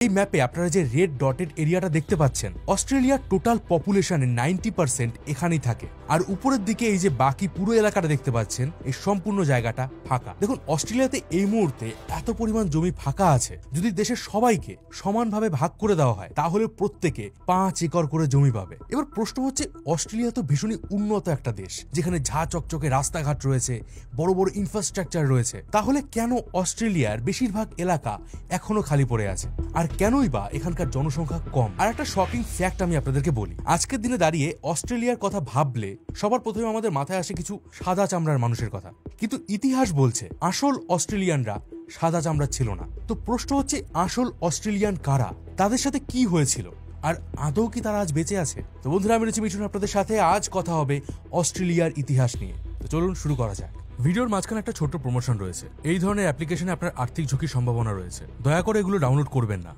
এই ম্যাপে আপনারা যে রেড ডটেড এরিয়াটা দেখতে পাচ্ছেন, অস্ট্রেলিয়ার টোটাল পপুলেশনের 90% এখানেই থাকে। আর উপরের দিকে এই যে বাকি পুরো এলাকাটা দেখতে পাচ্ছেন, এই সম্পূর্ণ জায়গাটা ফাঁকা। দেখুন, অস্ট্রেলিয়াতে এই মুহূর্তে এত পরিমাণ জমি ফাঁকা আছে, যদি দেশের সবাইকে সমানভাবে ভাগ করে দেওয়া হয় তাহলে প্রত্যেকে 5 একর করে জমি পাবে। এবার প্রশ্ন হচ্ছে, অস্ট্রেলিয়া তো ভীষণই উন্নত একটা দেশ, যেখানে ঝা চকচকে রাস্তাঘাট রয়েছে, বড় বড় ইনফ্রাস্ট্রাকচার রয়েছে, তাহলে কেন অস্ট্রেলিয়ার বেশিরভাগ এলাকা এখনো খালি পড়ে আছে? আর কেনই বা এখানকার জনসংখ্যা কম? আর একটা শকিং ফ্যাক্ট আমি আপনাদেরকে বলি, আজকের দিনে দাঁড়িয়ে অস্ট্রেলিয়ার কথা ভাবলে সবার প্রথমে আমাদের মাথায় আসে কিছু সাদা চামড়ার মানুষের কথা, কিন্তু ইতিহাস বলছে আসল অস্ট্রেলিয়ানরা সাদা চামড়া ছিল না। তো প্রশ্ন হচ্ছে, আসল অস্ট্রেলিয়ান কারা, তাদের সাথে কি হয়েছিল, আর আদৌ কি তারা আজ বেঁচে আছে? তো বন্ধুরা, আমি রয়েছি মিঠুন আপনাদের সাথে। আজ কথা হবে অস্ট্রেলিয়ার ইতিহাস নিয়ে। তো চলুন শুরু করা যাক। ভিডিওর মাঝখানে একটা ছোট্ট প্রমোশন রয়েছে। এই ধরনের অ্যাপ্লিকেশনে আপনার আর্থিক ঝুঁকির সম্ভাবনা রয়েছে, দয়া করে এগুলো ডাউনলোড করবেন না।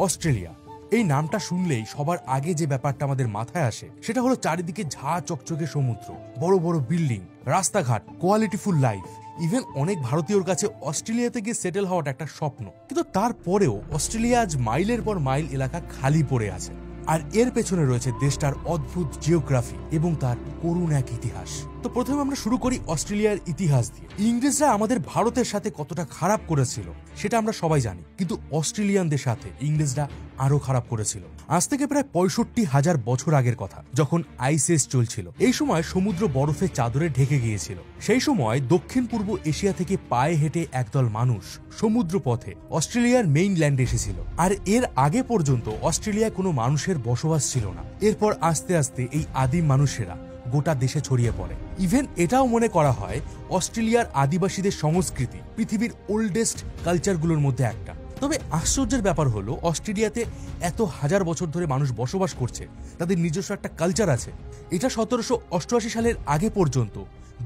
অস্ট্রেলিয়া, এই নামটা শুনলেই সবার আগে যে ব্যাপারটা আমাদের মাথায় আসে সেটা হলো চারিদিকে ঝা চকচকে সমুদ্র, বড় বড় বিল্ডিং, রাস্তাঘাট, কোয়ালিটিফুল লাইফ। ইভেন অনেক ভারতীয়র কাছে অস্ট্রেলিয়াতে গিয়ে সেটেল হওয়াটা একটা স্বপ্ন। কিন্তু তারপরেও অস্ট্রেলিয়া আজ মাইলের পর মাইল এলাকা খালি পড়ে আছে। আর এর পেছনে রয়েছে দেশটার অদ্ভুত জিওগ্রাফি এবং তার করুণ এক ইতিহাস। তো প্রথমে আমরা শুরু করি অস্ট্রেলিয়ার ইতিহাস দিয়ে। ইংরেজরা আমাদের ভারতের সাথে কতটা খারাপ করেছিল সেটা আমরা সবাই জানি, কিন্তু অস্ট্রেলিয়ানদের সাথে ইংরেজরা আরো খারাপ করেছিল। আজ থেকে প্রায় 65,000 বছর আগের কথা, যখন আইস এজ চলছিল। এই সময় সমুদ্র বরফের চাদরে ঢেকে গিয়েছিল। সেই সময় দক্ষিণ পূর্ব এশিয়া থেকে পায়ে হেঁটে একদল মানুষ সমুদ্র পথে অস্ট্রেলিয়ার মেইনল্যান্ডে এসেছিল। আর এর আগে পর্যন্ত অস্ট্রেলিয়ায় কোনো মানুষের বসবাস ছিল না। এরপর আস্তে আস্তে এই আদিম মানুষেরা গোটা দেশে ছড়িয়ে পড়ে। ইভেন এটাও মনে করা হয় অস্ট্রেলিয়ার আদিবাসীদের সংস্কৃতি পৃথিবীর ওল্ডেস্ট কালচারগুলোর মধ্যে একটা। তবে আশ্চর্যের ব্যাপার হলো, অস্ট্রেলিয়াতে এত হাজার বছর ধরে মানুষ বসবাস করছে, তাদের নিজস্ব একটা কালচার আছে। এটা 1788 সালের আগে পর্যন্ত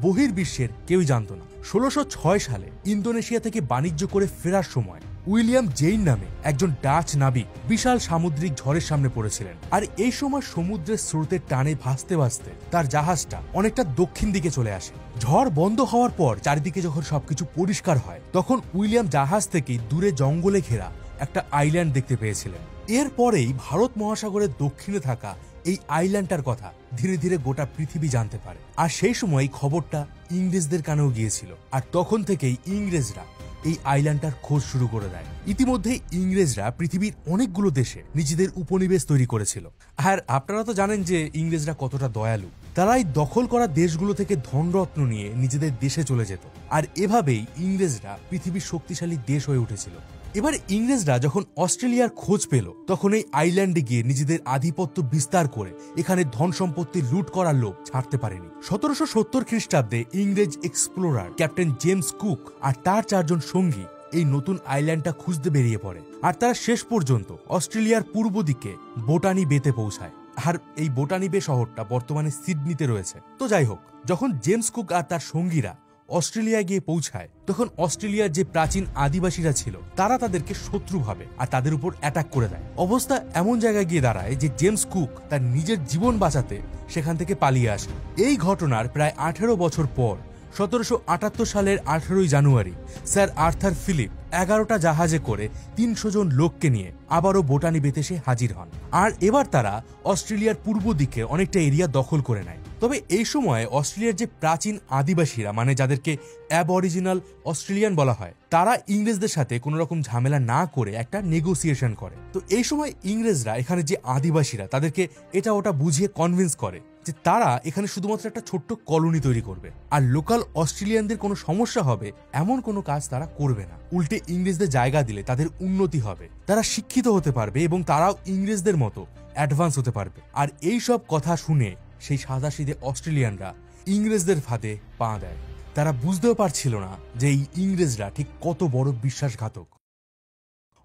বহির্বিশ্বের কেউই জানত না। 1606 সালে ইন্দোনেশিয়া থেকে বাণিজ্য করে ফেরার সময় উইলিয়াম জেইন নামে একজন ডাচ নাবিক বিশাল সামুদ্রিক ঝড়ের সামনে পড়েছিলেন। আর এই সময় সমুদ্রের স্রোতের টানে ভাসতে ভাসতে তার জাহাজটা অনেকটা দক্ষিণ দিকে চলে আসে। ঝড় বন্ধ হওয়ার পর চারিদিকে যখন সবকিছু পরিষ্কার হয়, তখন উইলিয়াম জাহাজ থেকে দূরে জঙ্গলে ঘেরা একটা আইল্যান্ড দেখতে পেয়েছিলেন। এরপরেই ভারত মহাসাগরের দক্ষিণে থাকা এই আইল্যান্ডটার কথা ধীরে ধীরে গোটা পৃথিবী জানতে পারে। আর সেই সময় খবরটা ইংরেজদের কানেও গিয়েছিল। আর তখন থেকেই ইংরেজরা এই আইল্যান্ডটার খোঁজ শুরু করে দেয়। ইতিমধ্যে ইংরেজরা পৃথিবীর অনেকগুলো দেশে নিজেদের উপনিবেশ তৈরি করেছিল। আর আপনারা তো জানেন যে ইংরেজরা কতটা দয়ালু। তারা এই দখল করা দেশগুলো থেকে ধনরত্ন নিয়ে নিজেদের দেশে চলে যেত। আর এভাবেই ইংরেজরা পৃথিবীর শক্তিশালী দেশ হয়ে উঠেছিল। এবার ইংরেজরা যখন অস্ট্রেলিয়ার খোঁজ পেল, তখন এই আইল্যান্ডে গিয়ে নিজেদের আধিপত্য বিস্তার করে এখানে ধন সম্পত্তি লুট করার লোভ ছাড়তে পারেনি। 1770 খ্রিস্টাব্দে ইংরেজ এক্সপ্লোরার ক্যাপ্টেন জেমস কুক আর তার 4 জন সঙ্গী এই নতুন আইল্যান্ডটা খুঁজতে বেরিয়ে পড়ে। আর তারা শেষ পর্যন্ত অস্ট্রেলিয়ার পূর্ব দিকে বোটানি বেতে পৌঁছায়। আর এই বোটানি বে শহরটা বর্তমানে সিডনিতে রয়েছে। তো যাই হোক, যখন জেমস কুক আর তার সঙ্গীরা অস্ট্রেলিয়ায় গিয়ে পৌঁছায়, তখন অস্ট্রেলিয়ার যে প্রাচীন আদিবাসীরা ছিল তারা তাদেরকে শত্রু ভাবে আর তাদের উপর অ্যাটাক করে দেয়। অবস্থা এমন জায়গায় গিয়ে দাঁড়ায় যে জেমস কুক তার নিজের জীবন বাঁচাতে সেখান থেকে পালিয়ে আসে। এই ঘটনার প্রায় 18 বছর পর 1778 সালের 18 জানুয়ারি স্যার আর্থার ফিলিপ 11টা জাহাজে করে 300 জন লোককে নিয়ে আবারও বোটানি বেতে এসে হাজির হন। আর এবার তারা অস্ট্রেলিয়ার পূর্ব দিকে অনেকটা এরিয়া দখল করে নেয়। তবে এই সময় অস্ট্রেলিয়ার যে প্রাচীন আদিবাসীরা, মানে যাদেরকে অ্যাবঅরিজিনাল অস্ট্রেলিয়ান বলা হয়, তারা ইংরেজদের সাথে কোনো রকম ঝামেলা না করে একটা নেগোসিয়েশন করে। তো এই সময় ইংরেজরা এখানে যে আদিবাসীরা তাদেরকে এটা ওটা বুঝিয়ে কনভিন্স করে যে তারা এখানে শুধুমাত্র একটা ছোট্ট কলোনি তৈরি করবে, আর লোকাল অস্ট্রেলিয়ানদের কোনো সমস্যা হবে এমন কোনো কাজ তারা করবে না। উল্টে ইংরেজদের জায়গা দিলে তাদের উন্নতি হবে, তারা শিক্ষিত হতে পারবে এবং তারাও ইংরেজদের মতো অ্যাডভান্স হতে পারবে। আর এই সব কথা শুনে সেই সাদাসিধে অস্ট্রেলিয়ানরা ইংরেজদের ফাঁদে পা দেয়। তারা বুঝতেও পারছিল না যে এই ইংরেজরা ঠিক কত বড় বিশ্বাসঘাতক।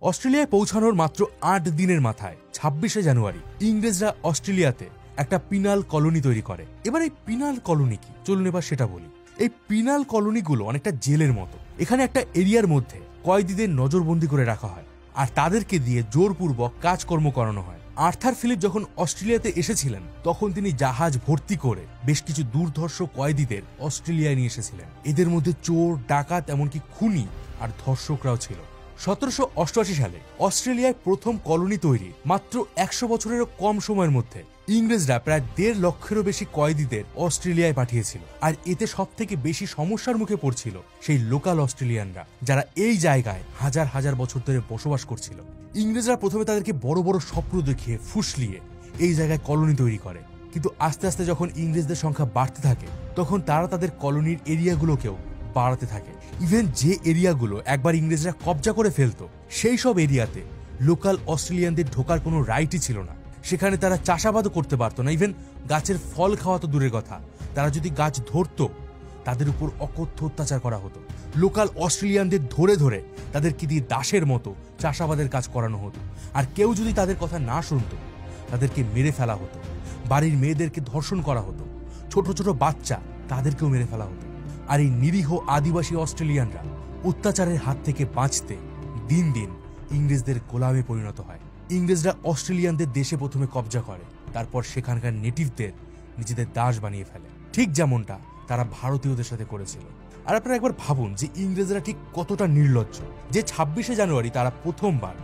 অস্ট্রেলিয়ায় পৌঁছানোর মাত্র 8 দিনের মাথায় 26শে জানুয়ারি ইংরেজরা অস্ট্রেলিয়াতে একটা পিনাল কলোনি তৈরি করে। এবার এই পিনাল কলোনি কি, চলুন এবার সেটা বলি। এই পিনাল কলোনিগুলো অনেকটা জেলের মতো। এখানে একটা এরিয়ার মধ্যে কয়েদিদের নজরবন্দি করে রাখা হয় আর তাদেরকে দিয়ে জোরপূর্বক কাজকর্ম করানো হয়। আর্থার ফিলিপ যখন অস্ট্রেলিয়াতে এসেছিলেন, তখন তিনি জাহাজ ভর্তি করে বেশ কিছু দুর্ধর্ষ কয়েদিদের অস্ট্রেলিয়ায় নিয়ে এসেছিলেন। এদের মধ্যে চোর, ডাকাত, এমনকি খুনি আর ধর্ষকরাও ছিল। 1788 সালে অস্ট্রেলিয়ায় প্রথম কলোনি তৈরি মাত্র 100 বছরেরও কম সময়ের মধ্যে ইংরেজরা প্রায় 1.5 লক্ষেরও বেশি কয়েদিদের অস্ট্রেলিয়ায় পাঠিয়েছিল। আর এতে সব থেকে বেশি সমস্যার মুখে পড়ছিল সেই লোকাল অস্ট্রেলিয়ানরা, যারা এই জায়গায় হাজার হাজার বছর ধরে বসবাস করছিল। ইংরেজরা প্রথমে তাদেরকে বড় বড় স্বপ্ন দেখিয়ে ফুসলিয়ে এই জায়গায় কলোনি তৈরি করে, কিন্তু আস্তে আস্তে যখন ইংরেজদের সংখ্যা বাড়তে থাকে তখন তারা তাদের কলোনির এরিয়াগুলোকেও বাড়াতে থাকে। ইভেন যে এরিয়াগুলো একবার ইংরেজরা কবজা করে ফেলতো সেই সব এরিয়াতে লোকাল অস্ট্রেলিয়ানদের ঢোকার কোনো রাইটই ছিল না। সেখানে তারা চাষাবাদও করতে পারতো না, ইভেন গাছের ফল খাওয়া তো দূরের কথা, তারা যদি গাছ ধরতো তাদের উপর অকথ্য অত্যাচার করা হতো। লোকাল অস্ট্রেলিয়ানদের ধরে ধরে তাদেরকে দিয়ে দাসের মতো চাষাবাদের কাজ করানো হতো। আর কেউ যদি তাদের কথা না শুনতো তাদেরকে মেরে ফেলা হতো। বাড়ির মেয়েদেরকে ধর্ষণ করা হতো, ছোট ছোট বাচ্চা তাদেরকেও মেরে ফেলা হতো। আর এই নিরীহ আদিবাসী অস্ট্রেলিয়ানরা অত্যাচারের হাত থেকে বাঁচতে দিন দিন ইংরেজদের গোলামে পরিণত হয়। ইংরেজরা অস্ট্রেলিয়ানদের দেশে প্রথমে কবজা করে, তারপর সেখানকার নেটিভদের নিজেদের দাস বানিয়ে ফেলে, ঠিক যেমনটা তারা ভারতীয়দের সাথে করেছিল। আর আপনারা একবার ভাবুন যে ইংরেজরা ঠিক কতটা নির্লজ্জ, যে 26শে জানুয়ারি তারা প্রথমবার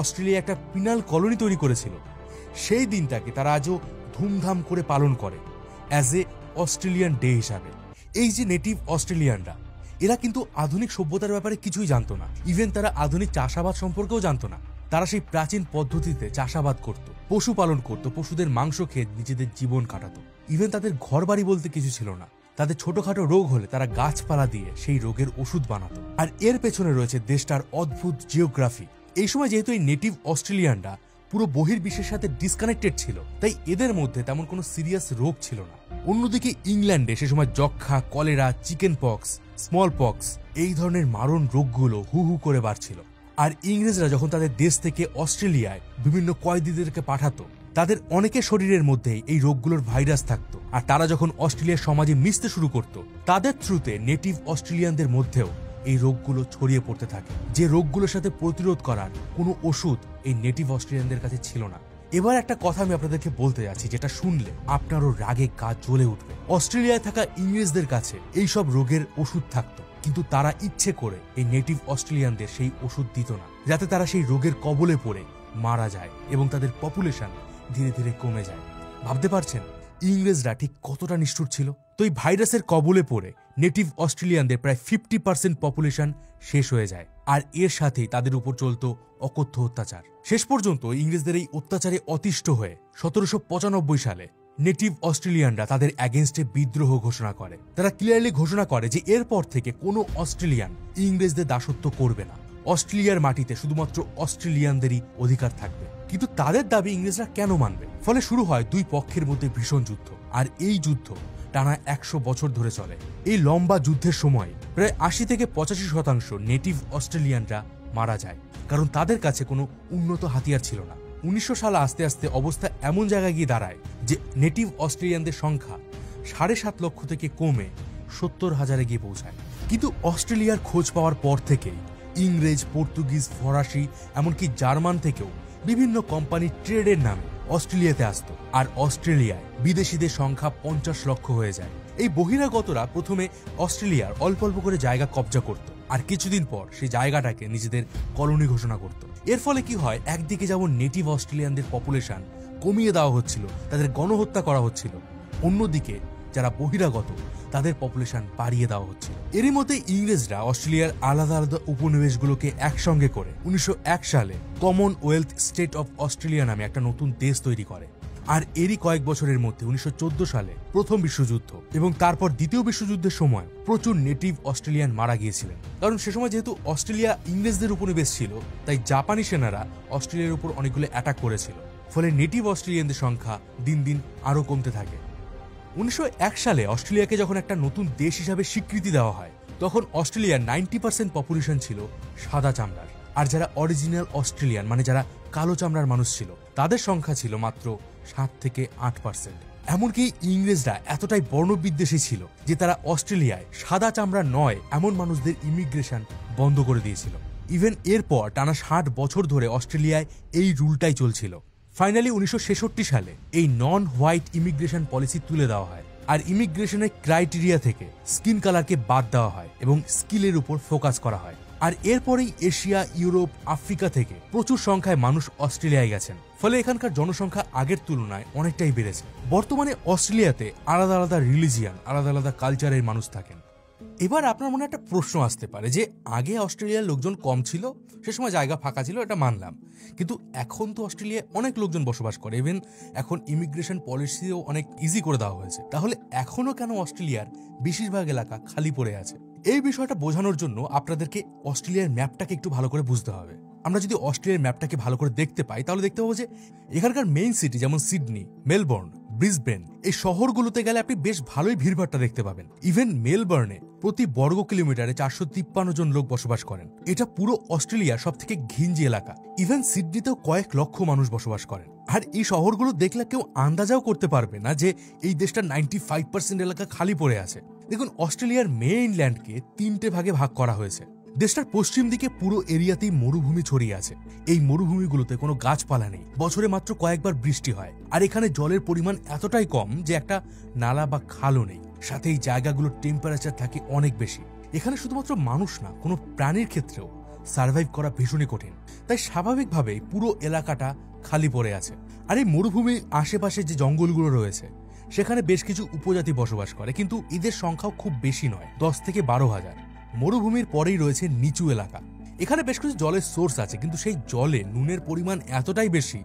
অস্ট্রেলিয়া একটা পিনাল কলোনি তৈরি করেছিল, সেই দিনটাকে তারা আজও ধুমধাম করে পালন করে অ্যাজ এ অস্ট্রেলিয়ান ডে হিসাবে। এই যে নেটিভ অস্ট্রেলিয়ানরা, এরা কিন্তু আধুনিক সভ্যতার ব্যাপারে কিছুই জানতো না। ইভেন তারা আধুনিক চাষাবাদ সম্পর্কেও জানতো না। তারা সেই প্রাচীন পদ্ধতিতে চাষাবাদ করত, পশুপালন করত, পশুদের মাংস খেয়ে নিজেদের জীবন কাটাতো। ইভেন তাদের ঘর বাড়ি বলতে কিছু ছিল না। তাদের ছোটখাটো রোগ হলে তারা গাছপালা দিয়ে সেই রোগের ওষুধ বানাতো। আর এর পেছনে রয়েছে দেশটার অদ্ভুত জিওগ্রাফি। এই সময় যেহেতু এই নেটিভ অস্ট্রেলিয়ানরা পুরো বহির্বিশ্বের সাথে ডিসকানেক্টেড ছিল, তাই এদের মধ্যে তেমন কোনো সিরিয়াস রোগ ছিল না। অন্যদিকে ইংল্যান্ডে সে সময় যক্ষা, কলেরা, চিকেন পক্স, স্মল পক্স এই ধরনের মারণ রোগগুলো হু হু করে বাড়ছিল। আর ইংরেজরা যখন তাদের দেশ থেকে অস্ট্রেলিয়ায় বিভিন্ন কয়েদিদেরকে পাঠাতো, তাদের অনেকের শরীরের মধ্যেই এই রোগগুলোর ভাইরাস থাকতো। আর তারা যখন অস্ট্রেলিয়ার সমাজে মিশতে শুরু করত, তাদের থ্রুতে নেটিভ অস্ট্রেলিয়ানদের মধ্যেও এই রোগগুলো ছড়িয়ে পড়তে থাকে। যে রোগগুলোর সাথে প্রতিরোধ করার কোনো ওষুধ এই নেটিভ অস্ট্রেলিয়ানদের কাছে ছিল না। এবার একটা কথা আমি আপনাদেরকে বলতে যাচ্ছি, যেটা শুনলে আপনারও রাগে গা জ্বলে উঠবে। অস্ট্রেলিয়ায় থাকা ইংরেজদের কাছে এই সব রোগের ওষুধ থাকতো, কিন্তু তারা ইচ্ছে করে এই নেটিভ অস্ট্রেলিয়ানদের সেই ওষুধ দিত না, যাতে তারা সেই রোগের কবলে পড়ে মারা যায় এবং তাদের পপুলেশন ধীরে ধীরে কমে যায়। ভাবতে পারছেন ইংরেজরা ঠিক কতটা নিষ্ঠুর ছিল? তো এই ভাইরাসের কবলে পড়ে নেটিভ অস্ট্রেলিয়ানদের প্রায় 50% পপুলেশন শেষ হয়ে যায়। আর এর সাথেই তাদের উপর চলতো অকথ্য অত্যাচার। শেষ পর্যন্ত ইংরেজদের এই অত্যাচারে অতিষ্ঠ হয়ে 1795 সালে নেটিভ অস্ট্রেলিয়ানরা তাদের অ্যাগেনস্টে বিদ্রোহ ঘোষণা করে। তারা ক্লিয়ারলি ঘোষণা করে যে এরপর থেকে কোনো অস্ট্রেলিয়ান ইংরেজদের দাসত্ব করবে না। অস্ট্রেলিয়ার মাটিতে শুধুমাত্র অস্ট্রেলিয়ানদেরই অধিকার থাকবে। কিন্তু তাদের দাবি ইংরেজরা কেন মানবে? ফলে শুরু হয় দুই পক্ষের মধ্যে ভীষণ যুদ্ধ। আর এই যুদ্ধ টানা 100 বছর ধরে চলে। এই লম্বা যুদ্ধের সময় প্রায় 80 থেকে 85% নেটিভ অস্ট্রেলিয়ানরা মারা যায়, কারণ তাদের কাছে কোনো উন্নত হাতিয়ার ছিল না। 1900 সালে আস্তে আস্তে অবস্থা এমন জায়গায় গিয়ে দাঁড়ায় যে নেটিভ অস্ট্রেলিয়ানদের সংখ্যা 7.5 লক্ষ থেকে কমে 70,000-এ গিয়ে পৌঁছায়। কিন্তু অস্ট্রেলিয়ার খোঁজ পাওয়ার পর থেকেই ইংরেজ, পর্তুগিজ, ফরাসি, এমনকি জার্মান থেকেও বিভিন্ন কোম্পানি ট্রেডের নামে অস্ট্রেলিয়াতে আসতো। আর অস্ট্রেলিয়ায় বিদেশিদের সংখ্যা 50 লক্ষ হয়ে যায়। এই বহিরাগতরা প্রথমে অস্ট্রেলিয়ার অল্প অল্প করে জায়গা কবজা করত, আর কিছুদিন পর সেই জায়গাটাকে নিজেদের কলোনি ঘোষণা করত। এর ফলে কি হয়, একদিকে যেমন নেটিভ অস্ট্রেলিয়ানদের পপুলেশন কমিয়ে দেওয়া হচ্ছিল, তাদের গণহত্যা করা হচ্ছিল, অন্যদিকে যারা বহিরাগত তাদের পপুলেশন বাড়িয়ে দেওয়া হচ্ছিল। এরই মধ্যে ইংরেজরা অস্ট্রেলিয়ার আলাদা আলাদা উপনিবেশগুলোকে একসঙ্গে করে 1901 সালে কমনওয়েলথ স্টেট অফ অস্ট্রেলিয়া নামে একটা নতুন দেশ তৈরি করে। আর এরই কয়েক বছরের মধ্যে 1914 সালে প্রথম বিশ্বযুদ্ধ এবং তারপর দ্বিতীয় বিশ্বযুদ্ধের সময় প্রচুর নেটিভ অস্ট্রেলিয়ান মারা গিয়েছিলেন। কারণ সে সময় যেহেতু অস্ট্রেলিয়া ইংরেজদের উপনিবেশ ছিল, তাই জাপানি সেনারা অস্ট্রেলিয়ার উপর অনেকগুলো অ্যাটাক করেছিল। ফলে নেটিভ অস্ট্রেলিয়ানদের সংখ্যা দিন দিন আরও কমতে থাকে। 1901 সালে অস্ট্রেলিয়াকে যখন একটা নতুন দেশ হিসাবে স্বীকৃতি দেওয়া হয়, তখন অস্ট্রেলিয়ার 90% পপুলেশন ছিল সাদা চামড়ার। আর যারা অরিজিনাল অস্ট্রেলিয়ান, মানে যারা কালো চামড়ার মানুষ ছিল, তাদের সংখ্যা ছিল মাত্র 7 থেকে 8%। এমনকি ইংরেজরা এতটাই বর্ণবিদ্বেষী ছিল যে তারা অস্ট্রেলিয়ায় সাদা চামড়া নয় এমন মানুষদের ইমিগ্রেশন বন্ধ করে দিয়েছিল। ইভেন এরপর টানা 60 বছর ধরে অস্ট্রেলিয়ায় এই রুলটাই চলছিল। ফাইনালি 1966 সালে এই নন হোয়াইট ইমিগ্রেশন পলিসি তুলে দেওয়া হয়। আর ইমিগ্রেশনের ক্রাইটেরিয়া থেকে স্কিন কালারকে বাদ দেওয়া হয় এবং স্কিলের উপর ফোকাস করা হয়। আর এরপরেই এশিয়া, ইউরোপ, আফ্রিকা থেকে প্রচুর সংখ্যায় মানুষ অস্ট্রেলিয়ায় গেছেন, ফলে এখানকার জনসংখ্যা আগের তুলনায় অনেকটাই বেড়েছে। বর্তমানে অস্ট্রেলিয়াতে আলাদা আলাদা রিলিজিয়ান, আলাদা আলাদা কালচারের মানুষ থাকেন। এবার আপনার মনে একটা প্রশ্ন আসতে পারে যে আগে অস্ট্রেলিয়ার লোকজন কম ছিল, সে সময় জায়গা ফাঁকা ছিল, এটা মানলাম, কিন্তু এখন তো অস্ট্রেলিয়ায় অনেক লোকজন বসবাস করে, ইভেন এখন ইমিগ্রেশন পলিসিও অনেক ইজি করে দেওয়া হয়েছে, তাহলে এখনো কেন অস্ট্রেলিয়ার বেশিরভাগ এলাকা খালি পড়ে আছে? এই বিষয়টা বোঝানোর জন্য আপনাদেরকে অস্ট্রেলিয়ার ম্যাপটাকে একটু ভালো করে বুঝতে হবে। আমরা যদি অস্ট্রেলিয়ার ম্যাপটাকে ভালো করে দেখতে পাই তাহলে দেখতে পাবো যে এখানকার মেইন সিটি যেমন সিডনি, মেলবোর্ন, ব্রিসবেন, এই শহরগুলোতে গেলে আপনি বেশ ভালোই ভিড়ভাট্টা দেখতে পাবেন। ইভেন মেলবোর্নে প্রতি বর্গ কিলোমিটারে 453 জন লোক বসবাস করেন। এটা পুরো অস্ট্রেলিয়ার সব থেকে ঘিঞ্জি এলাকা। ইভেন সিডনিতেও কয়েক লক্ষ মানুষ বসবাস করেন। আর এই শহরগুলো দেখলে কেউ আন্দাজাও করতে পারবে না যে এই দেশটার 95% এলাকা খালি পড়ে আছে। দেখুন, অস্ট্রেলিয়ার মেইনল্যান্ডকে 3টে ভাগে ভাগ করা হয়েছে। দেশটার পশ্চিম দিকে পুরো এরিয়াতেই মরুভূমি ছড়িয়ে আছে। এই মরুভূমিগুলোতে কোনো গাছপালা নেই, বছরে মাত্র কয়েকবার বৃষ্টি হয়, আর এখানে জলের পরিমাণ এতটাই কম যে একটা নালা বা খালও নেই। সাথে এই জায়গাগুলোর টেম্পারেচার থাকে অনেক বেশি। এখানে শুধুমাত্র মানুষ না, কোনো প্রাণীর ক্ষেত্রেও সার্ভাইভ করা ভীষণই কঠিন। তাই স্বাভাবিকভাবেই পুরো এলাকাটা খালি পড়ে আছে। আর এই মরুভূমির আশেপাশে যে জঙ্গলগুলো রয়েছে সেখানে বেশ কিছু উপজাতি বসবাস করে, কিন্তু এদের সংখ্যাও খুব বেশি নয়, 10 থেকে 12,000। মরুভূমির পরেই রয়েছে নিচু এলাকা। এখানে বেশ কিছু জলের সোর্স আছে, কিন্তু সেই জলে নুনের পরিমাণ এতটাই বেশি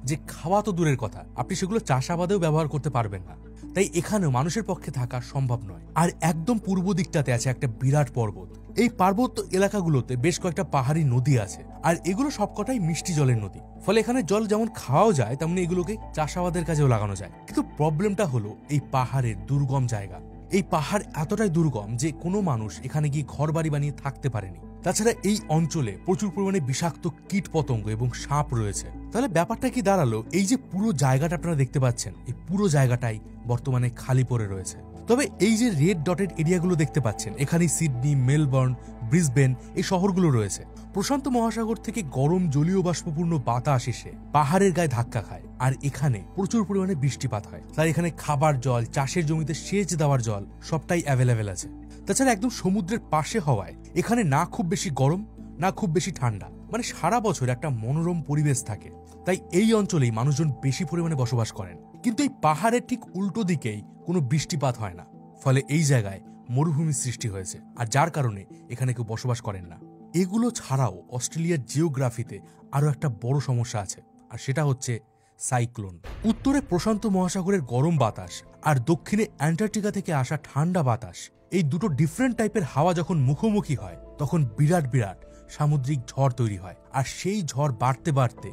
যে খাওয়া তো দূরের কথা, আপনি সেগুলো চাষাবাদেও ব্যবহার করতে পারবেন না। তাই এখানেও মানুষের পক্ষে থাকা সম্ভব নয়। আর একদম পূর্ব দিকটাতে আছে একটা বিরাট পর্বত। এই পার্বত্য এলাকাগুলোতে বেশ কয়েকটা পাহাড়ি নদী আছে, আর এগুলো সবকটাই মিষ্টি জলের নদী। ফলে এখানে জল যেমন খাওয়াও যায়, তেমনি এগুলোকে চাষাবাদের কাজেও লাগানো যায়। কিন্তু প্রবলেমটা হলো এই পাহাড়ের দুর্গম জায়গা। এই পাহাড় এতটাই দুর্গম যে কোনো মানুষ এখানে গিয়ে ঘরবাড়ি বানিয়ে থাকতে পারেনি। তাছাড়া এই অঞ্চলে প্রচুর পরিমাণে বিষাক্ত কীট পতঙ্গ এবং সাপ রয়েছে। তাহলে ব্যাপারটা কি দাঁড়ালো, এই যে পুরো জায়গাটা আপনারা দেখতে পাচ্ছেন, এই পুরো জায়গাটাই বর্তমানে খালি পড়ে রয়েছে। তবে এই যে রেড ডটেড এরিয়াগুলো দেখতে পাচ্ছেন, এখানে সিডনি, মেলবোর্ন, ব্রিসবেন এই শহরগুলো রয়েছে। প্রশান্ত মহাসাগর থেকে গরম জলীয় বাষ্পপূর্ণ বাতাস এসে পাহাড়ের গায়ে ধাক্কা খায়, আর এখানে প্রচুর পরিমাণে বৃষ্টিপাত হয়। তাই এখানে খাবার জল, চাষের জমিতে সেচ দেওয়ার জল সবটাই অ্যাভেলেবেল আছে। তাছাড়া একদম সমুদ্রের পাশে হওয়ায় এখানে না খুব বেশি গরম, না খুব বেশি ঠান্ডা, মানে সারা বছর একটা মনোরম পরিবেশ থাকে। তাই এই অঞ্চলেই মানুষজন বেশি পরিমাণে বসবাস করেন। কিন্তু এই পাহাড়ের ঠিক উল্টো দিকেই কোনো বৃষ্টিপাত হয় না, ফলে এই জায়গায় মরুভূমির সৃষ্টি হয়েছে, আর যার কারণে এখানে কেউ বসবাস করেন না। এগুলো ছাড়াও অস্ট্রেলিয়ার জিওগ্রাফিতে আরও একটা বড় সমস্যা আছে, আর সেটা হচ্ছে সাইক্লোন। উত্তরে প্রশান্ত মহাসাগরের গরম বাতাস আর দক্ষিণে অ্যান্টার্কটিকা থেকে আসা ঠান্ডা বাতাস, এই দুটো ডিফারেন্ট টাইপের হাওয়া যখন মুখোমুখি হয় তখন বিরাট বিরাট সামুদ্রিক ঝড় তৈরি হয়, আর সেই ঝড় বাড়তে বাড়তে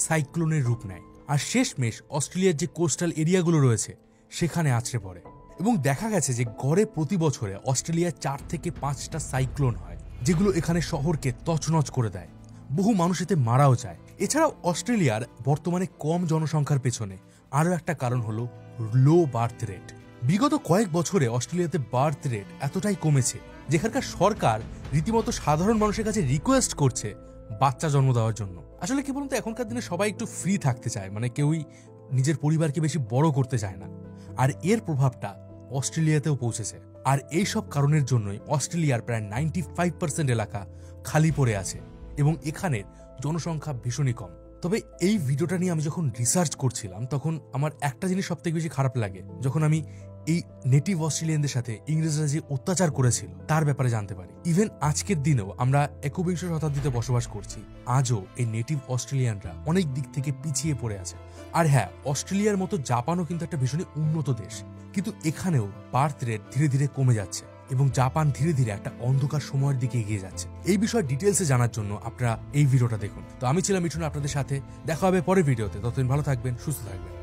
সাইক্লোনের রূপ নেয়, আর শেষমেশ অস্ট্রেলিয়ার যে কোস্টাল এরিয়াগুলো রয়েছে সেখানে আছড়ে পড়ে। এবং দেখা গেছে যে গড়ে প্রতি বছরে অস্ট্রেলিয়ায় 4 থেকে 5টা সাইক্লোন হয়, যেগুলো এখানে শহরকে তছনছ করে দেয়। বহু মানুষ এতে মারাও যায়। এছাড়াও অস্ট্রেলিয়ার বর্তমানে কম জনসংখ্যার পেছনে আরও একটা কারণ হলো লো বার্থ রেট। বিগত কয়েক বছরে অস্ট্রেলিয়াতে বার্থ রেট এতটাই কমেছে যেখানকার সরকার রীতিমতো সাধারণ মানুষের কাছে রিকোয়েস্ট করছে বাচ্চা জন্ম দেওয়ার জন্য। আসলে কি বলুন তো, এখনকার দিনে সবাই একটু ফ্রি থাকতে চায়, মানে কেউই নিজের পরিবারকে বেশি বড় করতে চায় না, আর এর প্রভাবটা অস্ট্রেলিয়াতেও পৌঁছেছে। আর এই সব কারণের জন্যই অস্ট্রেলিয়ার প্রায় 95% এলাকা খালি পড়ে আছে এবং এখানের জনসংখ্যা ভীষণই কম। তবে এই ভিডিওটা নিয়ে আমি যখন রিসার্চ করছিলাম তখন আমার একটা জিনিস সবথেকে বেশি খারাপ লাগে, যখন আমি এই নেটিভ অস্ট্রেলিয়ানদের সাথে ইংরেজরা যে অত্যাচার করেছিল তার ব্যাপারে জানতে পারি। ইভেন আজকের দিনেও আমরা 21 শতাব্দীতে বসবাস করছি, আজও এই নেটিভ অস্ট্রেলিয়ানরা অনেক দিক থেকে পিছিয়ে পড়ে আছে। আর হ্যাঁ, অস্ট্রেলিয়ার মতো জাপানও কিন্তু একটা ভীষণই উন্নত দেশ, কিন্তু এখানেও বার্থ রেট ধীরে ধীরে কমে যাচ্ছে এবং জাপান ধীরে ধীরে একটা অন্ধকার সময়ের দিকে এগিয়ে যাচ্ছে। এই বিষয়ে ডিটেলসে জানার জন্য আপনারা এই ভিডিওটা দেখুন। তো আমি ছিলাম মিঠুন আপনাদের সাথে, দেখা হবে পরের ভিডিওতে। ততদিন ভালো থাকবেন, সুস্থ থাকবেন।